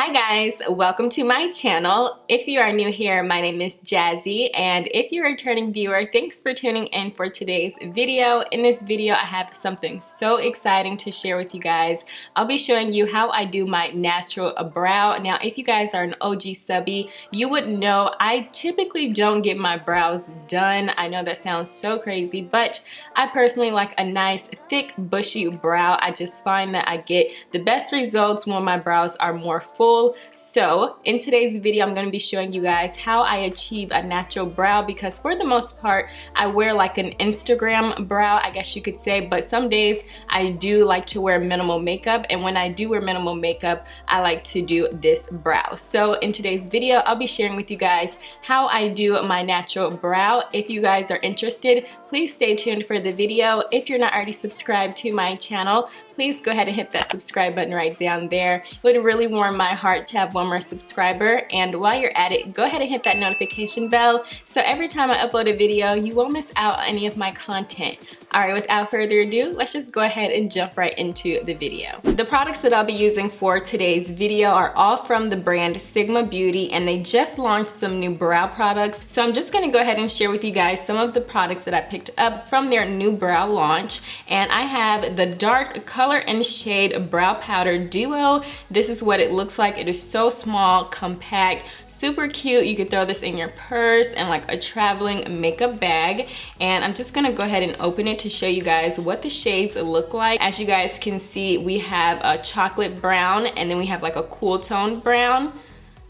Hi guys, welcome to my channel. If you are new here, my name is Jazzie, and if you're a returning viewer, thanks for tuning in for today's video. In this video, I have something so exciting to share with you guys. I'll be showing you how I do my natural brow. Now, if you guys are an OG subby, you would know I typically don't get my brows done. I know that sounds so crazy, but I personally like a nice, thick, bushy brow. I just find that I get the best results when my brows are more full. So in today's video, I'm going to be showing you guys how I achieve a natural brow, because for the most part, I wear like an Instagram brow, I guess you could say, but some days I do like to wear minimal makeup, and when I do wear minimal makeup, I like to do this brow. So in today's video, I'll be sharing with you guys how I do my natural brow. If you guys are interested, please stay tuned for the video. If you're not already subscribed to my channel, please go ahead and hit that subscribe button right down there. It would really warm my heart to have one more subscriber, and while you're at it, go ahead and hit that notification bell so every time I upload a video, you won't miss out on any of my content. Alright, without further ado, let's just go ahead and jump right into the video. The products that I'll be using for today's video are all from the brand Sigma Beauty, and they just launched some new brow products. So I'm just going to go ahead and share with you guys some of the products that I picked up from their new brow launch. And I have the Dark Color and Shade Brow Powder Duo. This is what it looks like. It is so small, compact, super cute. You could throw this in your purse and like a traveling makeup bag. And I'm just gonna go ahead and open it to show you guys what the shades look like. As you guys can see, we have a chocolate brown, and then we have like a cool tone brown.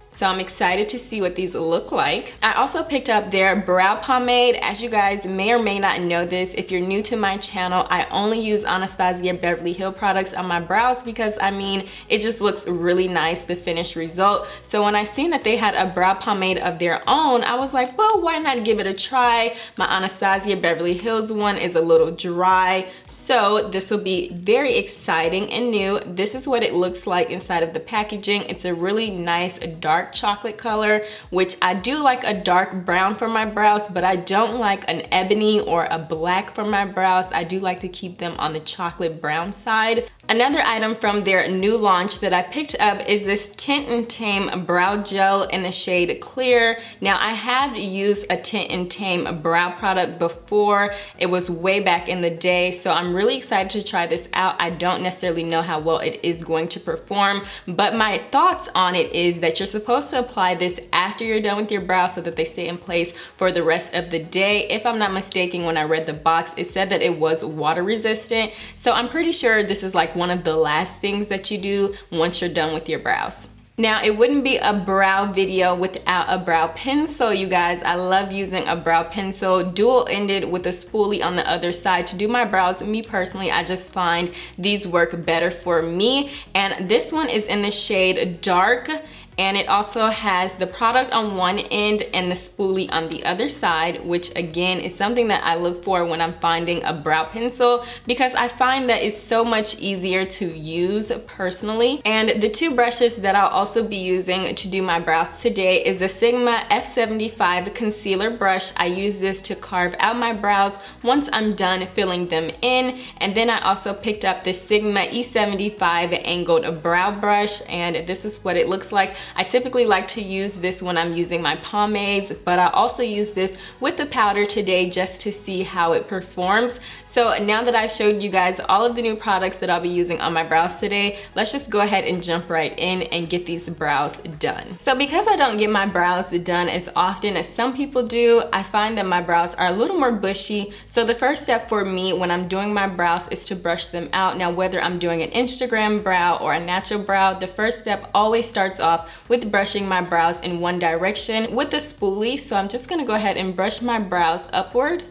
So I'm excited to see what these look like. I also picked up their brow pomade. As you guys may or may not know this, if you're new to my channel, I only use Anastasia Beverly Hills products on my brows because, I mean, it just looks really nice, the finished result. So when I seen that they had a brow pomade of their own, I was like, well, why not give it a try? My Anastasia Beverly Hills one is a little dry, so this will be very exciting and new. This is what it looks like inside of the packaging. It's a really nice dark chocolate color, which I do like a dark brown for my brows, but I don't like an ebony or a black for my brows. I do like to keep them on the chocolate brown side. Another item from their new launch that I picked up is this Tint and Tame Brow Gel in the shade Clear. Now, I have used a Tint and Tame brow product before. It was way back in the day, so I'm really excited to try this out. I don't necessarily know how well it is going to perform, but my thoughts on it is that you're supposed to apply this after you're done with your brows so that they stay in place for the rest of the day. If I'm not mistaken, when I read the box, it said that it was water resistant. So I'm pretty sure this is like one of the last things that you do once you're done with your brows. Now, it wouldn't be a brow video without a brow pencil, you guys. I love using a brow pencil, dual-ended with a spoolie on the other side to do my brows. Me personally, I just find these work better for me. And this one is in the shade Dark, and it also has the product on one end and the spoolie on the other side, which again is something that I look for when I'm finding a brow pencil, because I find that it's so much easier to use personally. And the two brushes that I'll also be using to do my brows today is the Sigma F75 concealer brush. I use this to carve out my brows once I'm done filling them in. And then I also picked up the Sigma E75 angled brow brush, and this is what it looks like. I typically like to use this when I'm using my pomades, but I also use this with the powder today just to see how it performs. So now that I've showed you guys all of the new products that I'll be using on my brows today, let's just go ahead and jump right in and get these brows done. So because I don't get my brows done as often as some people do, I find that my brows are a little more bushy. So the first step for me when I'm doing my brows is to brush them out. Now, whether I'm doing an Instagram brow or a natural brow, the first step always starts off with brushing my brows in one direction with a spoolie. So I'm just gonna go ahead and brush my brows upward.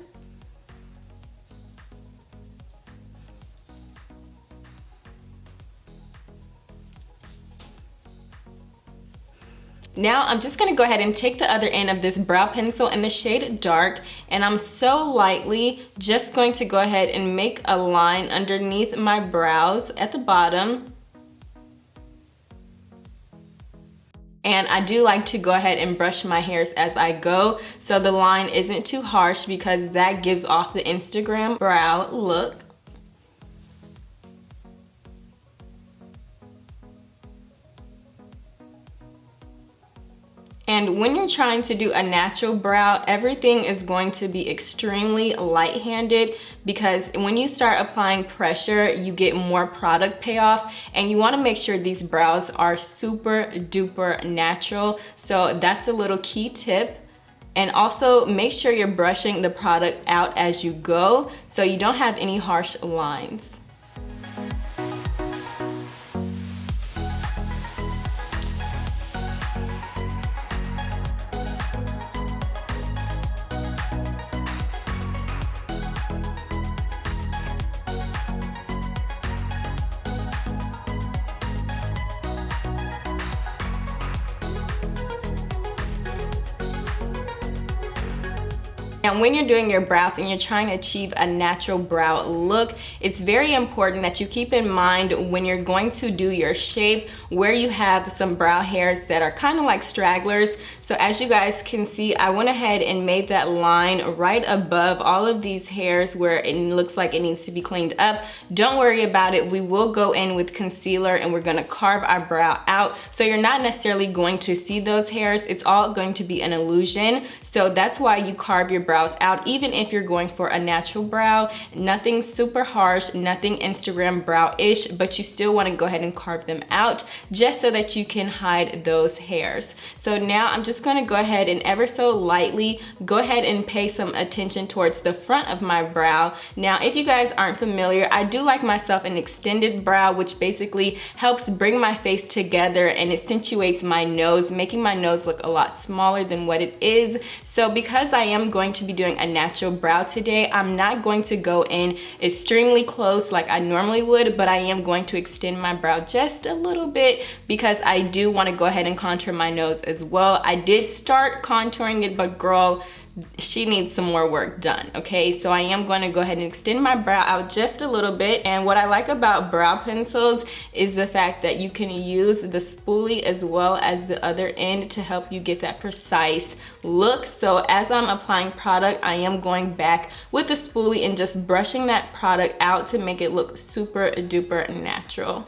Now I'm just gonna go ahead and take the other end of this brow pencil in the shade Dark, and I'm so lightly just going to go ahead and make a line underneath my brows at the bottom. And I do like to go ahead and brush my hairs as I go, so the line isn't too harsh, because that gives off the Instagram brow look. And when you're trying to do a natural brow, everything is going to be extremely light-handed, because when you start applying pressure, you get more product payoff, and you want to make sure these brows are super duper natural. So that's a little key tip. And also make sure you're brushing the product out as you go so you don't have any harsh lines. Now, when you're doing your brows and you're trying to achieve a natural brow look, it's very important that you keep in mind when you're going to do your shape where you have some brow hairs that are kind of like stragglers. So as you guys can see, I went ahead and made that line right above all of these hairs where it looks like it needs to be cleaned up. Don't worry about it. We will go in with concealer and we're going to carve our brow out. So you're not necessarily going to see those hairs. It's all going to be an illusion. So that's why you carve your brows out, even if you're going for a natural brow. Nothing super harsh, nothing Instagram brow-ish, but you still want to go ahead and carve them out just so that you can hide those hairs. So now I'm just going to go ahead and ever so lightly go ahead and pay some attention towards the front of my brow. Now, if you guys aren't familiar, I do like myself an extended brow, which basically helps bring my face together and accentuates my nose, making my nose look a lot smaller than what it is. So because I am going to be doing a natural brow today, I'm not going to go in extremely close like I normally would, but I am going to extend my brow just a little bit because I do want to go ahead and contour my nose as well. I did start contouring it, but girl, she needs some more work done, okay? So I am going to go ahead and extend my brow out just a little bit. And what I like about brow pencils is the fact that you can use the spoolie as well as the other end to help you get that precise look. So as I'm applying product, I am going back with the spoolie and just brushing that product out to make it look super duper natural.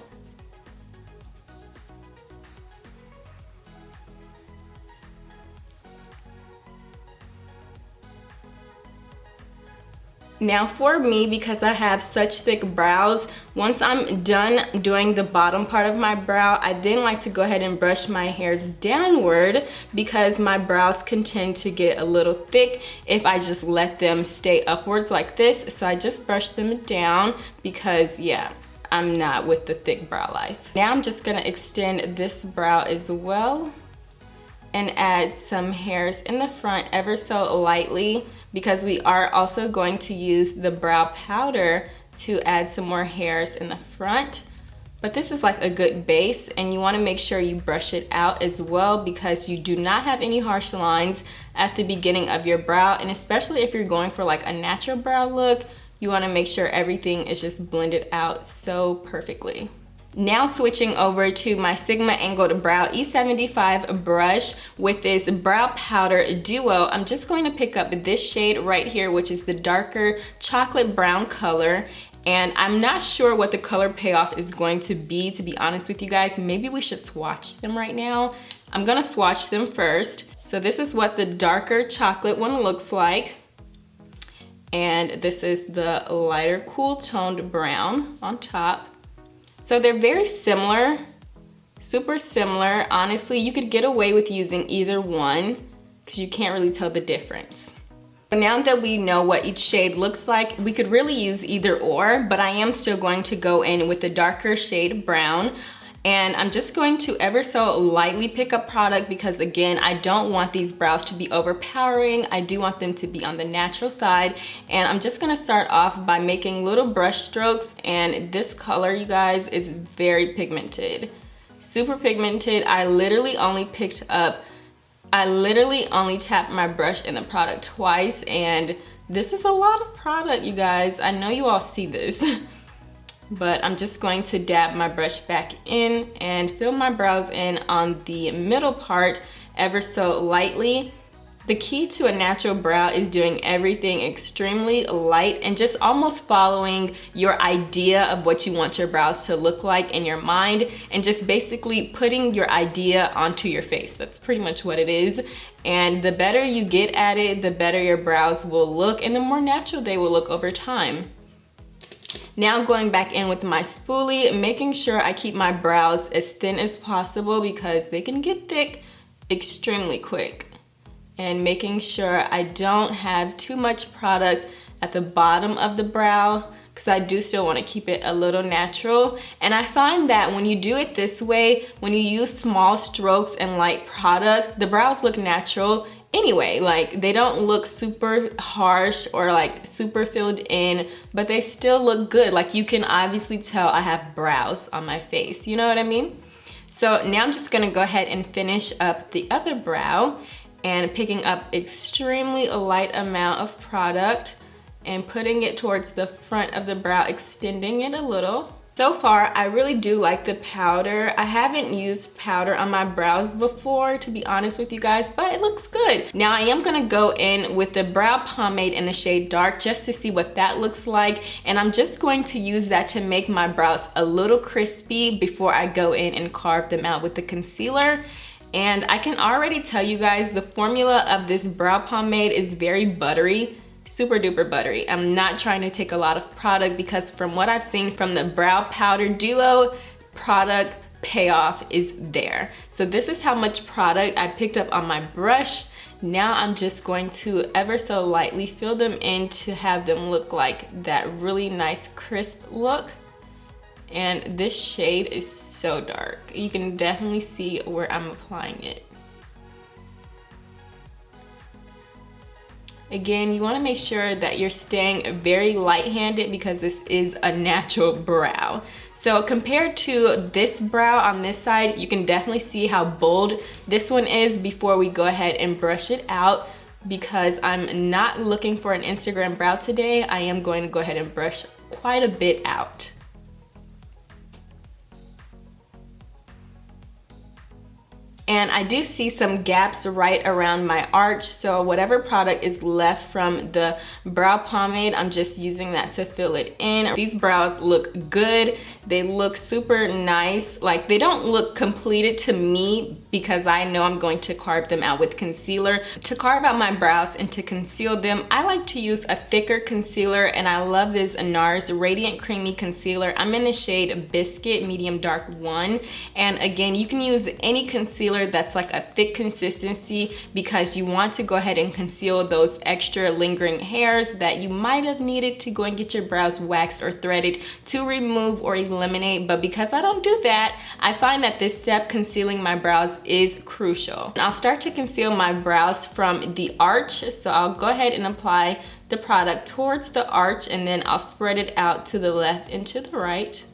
Now for me, because I have such thick brows, once I'm done doing the bottom part of my brow, I then like to go ahead and brush my hairs downward because my brows can tend to get a little thick if I just let them stay upwards like this. So I just brush them down because, yeah, I'm not with the thick brow life. Now I'm just gonna extend this brow as well and add some hairs in the front ever so lightly because we are also going to use the brow powder to add some more hairs in the front. But this is like a good base, and you want to make sure you brush it out as well because you do not have any harsh lines at the beginning of your brow, and especially if you're going for like a natural brow look, you want to make sure everything is just blended out so perfectly. Now switching over to my Sigma Angled Brow E75 brush with this brow powder duo, I'm just going to pick up this shade right here, which is the darker chocolate brown color. And I'm not sure what the color payoff is going to be honest with you guys. Maybe we should swatch them right now. I'm gonna swatch them first. So this is what the darker chocolate one looks like. And this is the lighter cool toned brown on top. So they're very similar, super similar. Honestly, you could get away with using either one because you can't really tell the difference. But now that we know what each shade looks like, we could really use either or, but I am still going to go in with the darker shade brown. And I'm just going to ever so lightly pick up product because, again, I don't want these brows to be overpowering. I do want them to be on the natural side. And I'm just gonna start off by making little brush strokes. And this color, you guys, is very pigmented. Super pigmented. I literally only tapped my brush in the product twice. And this is a lot of product, you guys. I know you all see this. But I'm just going to dab my brush back in and fill my brows in on the middle part ever so lightly. The key to a natural brow is doing everything extremely light and just almost following your idea of what you want your brows to look like in your mind, and just basically putting your idea onto your face. That's pretty much what it is. And the better you get at it, the better your brows will look and the more natural they will look over time. Now going back in with my spoolie, making sure I keep my brows as thin as possible because they can get thick extremely quick. And making sure I don't have too much product at the bottom of the brow because I do still want to keep it a little natural. And I find that when you do it this way, when you use small strokes and light product, the brows look natural anyway. Like, they don't look super harsh or like super filled in, but they still look good. Like, you can obviously tell I have brows on my face, you know what I mean? So now I'm just gonna go ahead and finish up the other brow, and picking up extremely light amount of product and putting it towards the front of the brow, extending it a little. So far, I really do like the powder. I haven't used powder on my brows before, to be honest with you guys, but it looks good. Now I am gonna go in with the brow pomade in the shade Dark just to see what that looks like. And I'm just going to use that to make my brows a little crispy before I go in and carve them out with the concealer. And I can already tell you guys the formula of this brow pomade is very buttery, super duper buttery. I'm not trying to take a lot of product because from what I've seen from the brow powder duo, product payoff is there. So this is how much product I picked up on my brush. Now I'm just going to ever so lightly fill them in to have them look like that really nice crisp look. And this shade is so dark. You can definitely see where I'm applying it. Again, you want to make sure that you're staying very light-handed because this is a natural brow. So compared to this brow on this side, you can definitely see how bold this one is before we go ahead and brush it out. Because I'm not looking for an Instagram brow today, I am going to go ahead and brush quite a bit out. And I do see some gaps right around my arch, so whatever product is left from the brow pomade, I'm just using that to fill it in. These brows look good. They look super nice. Like, they don't look completed to me because I know I'm going to carve them out with concealer. To carve out my brows and to conceal them, I like to use a thicker concealer, and I love this NARS Radiant Creamy Concealer. I'm in the shade Biscuit Medium Dark 1, and again, you can use any concealer that's like a thick consistency because you want to go ahead and conceal those extra lingering hairs that you might have needed to go and get your brows waxed or threaded to remove or eliminate. But because I don't do that, I find that this step, concealing my brows, is crucial. I'll start to conceal my brows from the arch, so I'll go ahead and apply the product towards the arch, and then I'll spread it out to the left and to the right.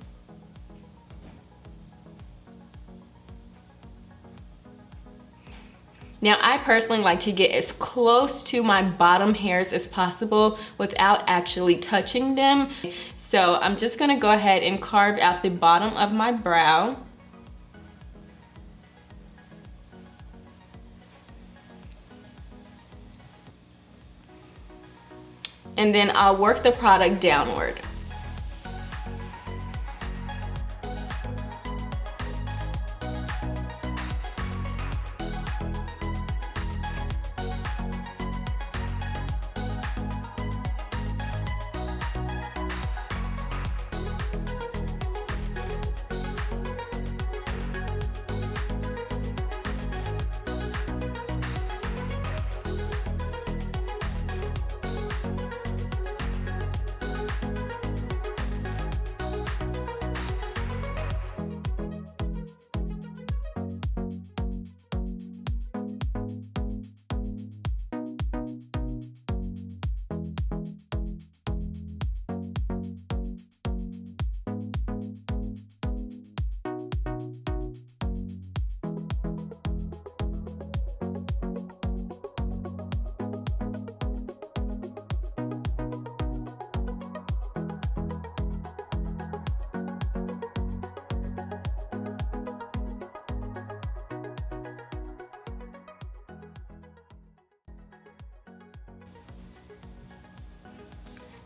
Now, I personally like to get as close to my bottom hairs as possible without actually touching them. So I'm just gonna go ahead and carve out the bottom of my brow. And then I'll work the product downward.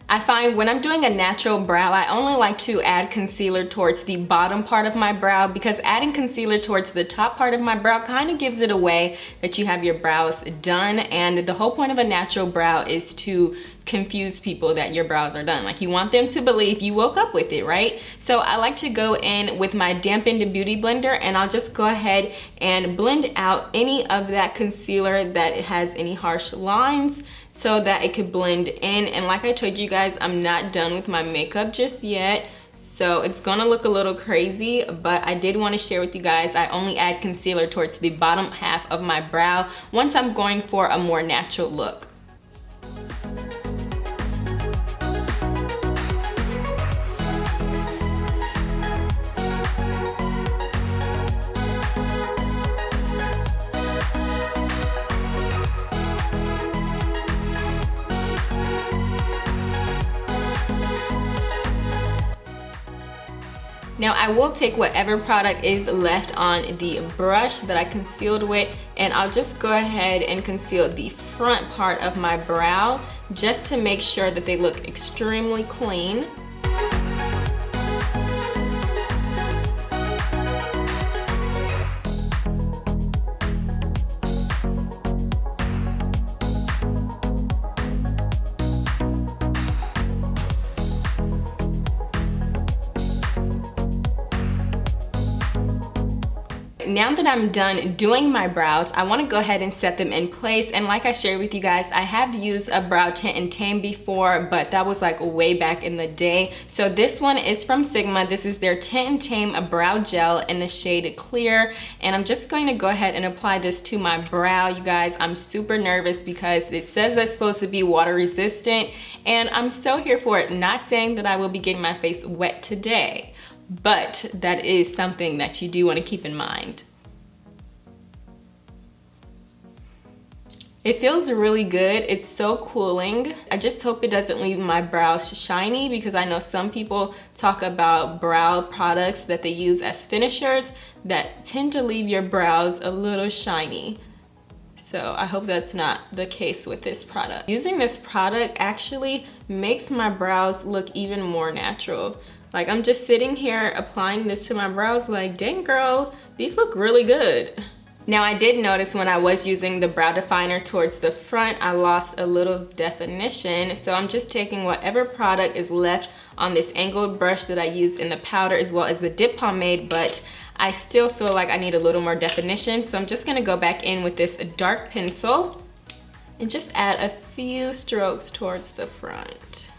I find when I'm doing a natural brow, I only like to add concealer towards the bottom part of my brow, because adding concealer towards the top part of my brow kind of gives it away that you have your brows done. And the whole point of a natural brow is to confuse people that your brows are done. Like, you want them to believe you woke up with it, right? So I like to go in with my dampened beauty blender, and I'll just go ahead and blend out any of that concealer that has any harsh lines, so that it could blend in. And like I told you guys, I'm not done with my makeup just yet, so it's gonna look a little crazy, but I did want to share with you guys, I only add concealer towards the bottom half of my brow once I'm going for a more natural look. Now I will take whatever product is left on the brush that I concealed with, and I'll just go ahead and conceal the front part of my brow just to make sure that they look extremely clean. Now that I'm done doing my brows, I want to go ahead and set them in place. And like I shared with you guys, I have used a brow tint and tame before, but that was like way back in the day. So this one is from Sigma. This is their tint and tame brow gel in the shade Clear. And I'm just going to go ahead and apply this to my brow. You guys, I'm super nervous because it says that's supposed to be water resistant, and I'm so here for it. Not saying that I will be getting my face wet today, but that is something that you do want to keep in mind. It feels really good. It's so cooling. I just hope it doesn't leave my brows shiny, because I know some people talk about brow products that they use as finishers that tend to leave your brows a little shiny. So I hope that's not the case with this product. Using this product actually makes my brows look even more natural. Like, I'm just sitting here applying this to my brows like, dang girl, these look really good. Now I did notice when I was using the brow definer towards the front, I lost a little definition. So I'm just taking whatever product is left on this angled brush that I used in the powder as well as the dip pomade, but I still feel like I need a little more definition. So I'm just gonna go back in with this dark pencil and just add a few strokes towards the front.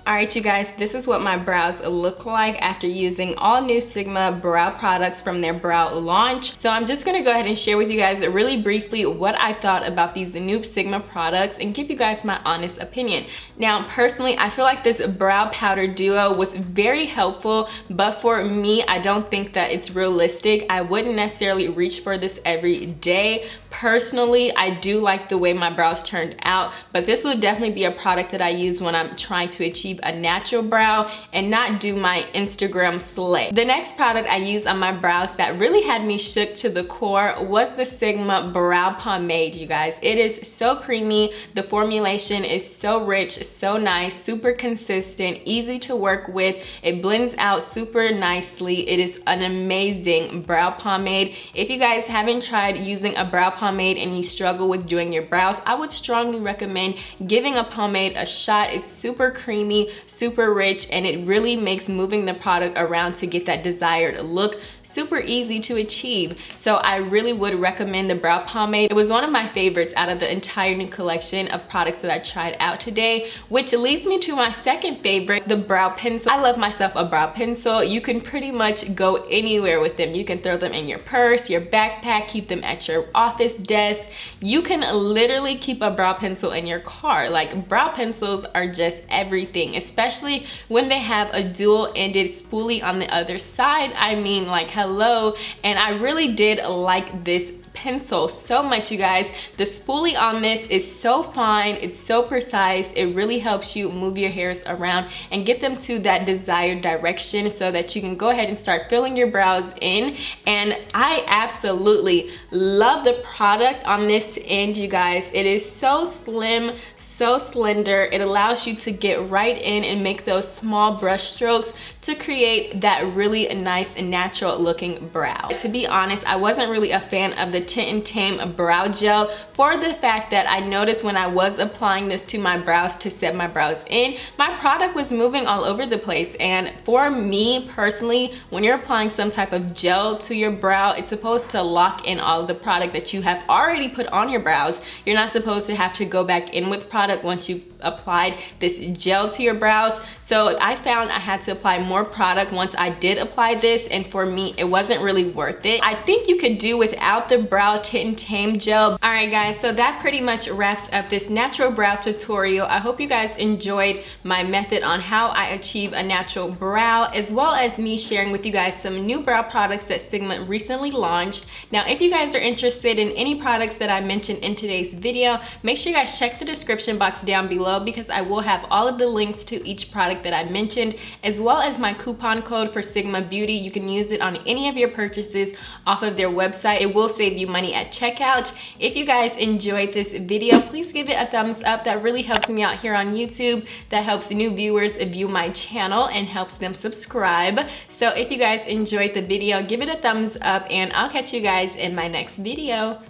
Alright you guys, this is what my brows look like after using all new Sigma brow products from their brow launch. So I'm just going to go ahead and share with you guys really briefly what I thought about these new Sigma products and give you guys my honest opinion. Now personally, I feel like this brow powder duo was very helpful, but for me, I don't think that it's realistic. I wouldn't necessarily reach for this every day. Personally, I do like the way my brows turned out, but this would definitely be a product that I use when I'm trying to achieve a natural brow and not do my Instagram slay. The next product I used on my brows that really had me shook to the core was the Sigma brow pomade, you guys. It is so creamy. The formulation is so rich, so nice, super consistent, easy to work with. It blends out super nicely. It is an amazing brow pomade. If you guys haven't tried using a brow pomade and you struggle with doing your brows, I would strongly recommend giving a pomade a shot. It's super creamy, super rich, and it really makes moving the product around to get that desired look super easy to achieve. So I really would recommend the brow pomade. It was one of my favorites out of the entire new collection of products that I tried out today, which leads me to my second favorite, the brow pencil. I love myself a brow pencil. You can pretty much go anywhere with them. You can throw them in your purse, your backpack, keep them at your office desk. You can literally keep a brow pencil in your car. Like, brow pencils are just everything, especially when they have a dual-ended spoolie on the other side. I mean, like, hello. And I really did like this pencil so much, you guys. The spoolie on this is so fine, it's so precise. It really helps you move your hairs around and get them to that desired direction so that you can go ahead and start filling your brows in. And I absolutely love the product on this end, you guys. It is so slim, so slender. It allows you to get right in and make those small brush strokes to create that really nice and natural looking brow. To be honest, I wasn't really a fan of the Tint and Tame brow gel for the fact that I noticed when I was applying this to my brows to set my brows in, my product was moving all over the place. And for me personally, when you're applying some type of gel to your brow, it's supposed to lock in all of the product that you have already put on your brows. You're not supposed to have to go back in with product once you've applied this gel to your brows. So I found I had to apply more product once I did apply this, and for me it wasn't really worth it. I think you could do without the brow Tint and Tame gel. Alright guys, so that pretty much wraps up this natural brow tutorial. I hope you guys enjoyed my method on how I achieve a natural brow, as well as me sharing with you guys some new brow products that Sigma recently launched. Now if you guys are interested in any products that I mentioned in today's video, make sure you guys check the description box down below, because I will have all of the links to each product that I mentioned, as well as my coupon code for Sigma Beauty. You can use it on any of your purchases off of their website. It will save you money at checkout. If you guys enjoyed this video, please give it a thumbs up. That really helps me out here on YouTube. That helps new viewers view my channel and helps them subscribe. So if you guys enjoyed the video, give it a thumbs up, and I'll catch you guys in my next video.